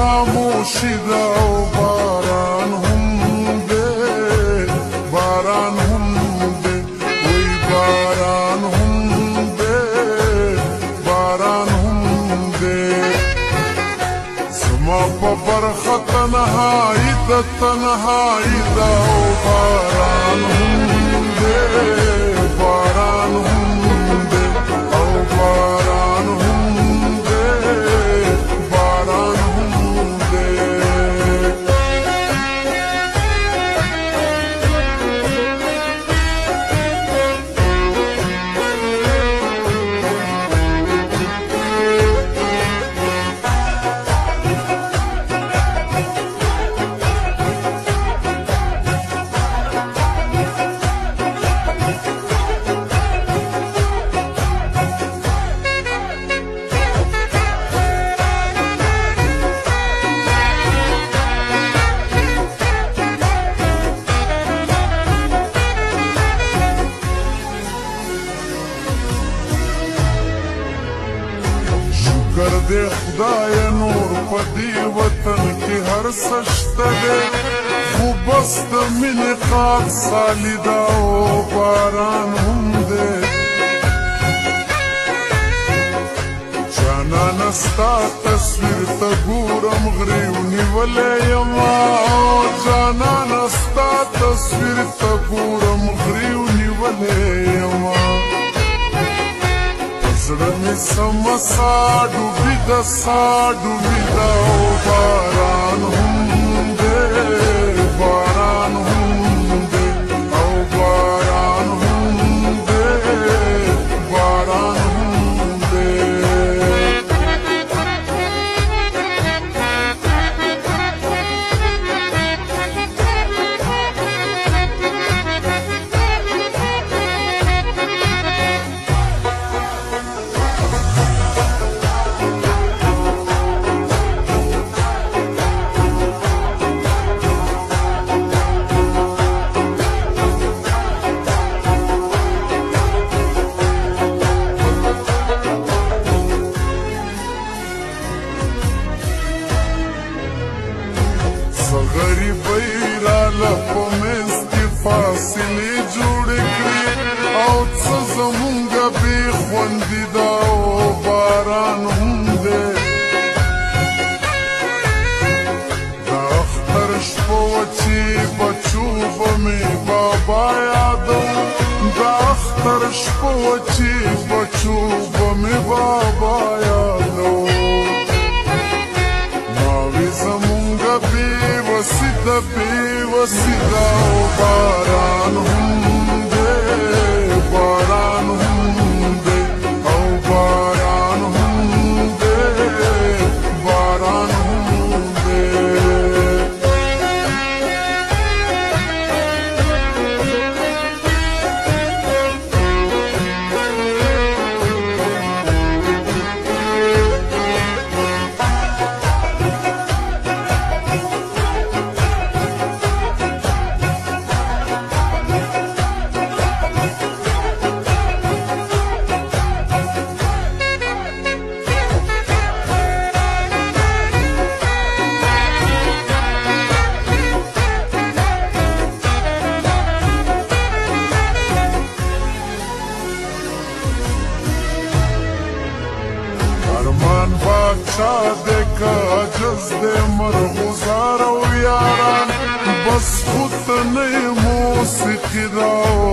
خاموشي دا او باران هم دے باران هم دے وی باران هم دے باران هم دے زما په برخه تنهایی دا تنهایی دا او باران هم دے باران هم دے او باران هم دے باران هم دے شکر دے خدای نور په دې وطن کې هر څه شته دی خو بس د مینې خاک سالي دا او باران هم دی جانانه ستا تصویر ته ګورم غريو نیولی یما جانانه ستا تصویر ته ګورم غريو نیولی یما زړه مې سمه سا ډوبي ده سا ډوبي ده او باران هم دی باران هم دی او باران هم دی باران هم دی غریبۍ راله په منځ کې فاصلې جوړې کړې او څه زمونږه بې خوندي ده او باران هم دی د اختر شپه وه چې بچو به مې بابا یادو د اختر شپه وه چې بچو به مې بابا یادو ماوی زمونږه بېوسیده بېوسیده او باران هم دی باران هم دی او باران هم دی باران هم دی ارمان باچا دے که عجز دے مرغزار او یاران بس خود نه موسیقی دا او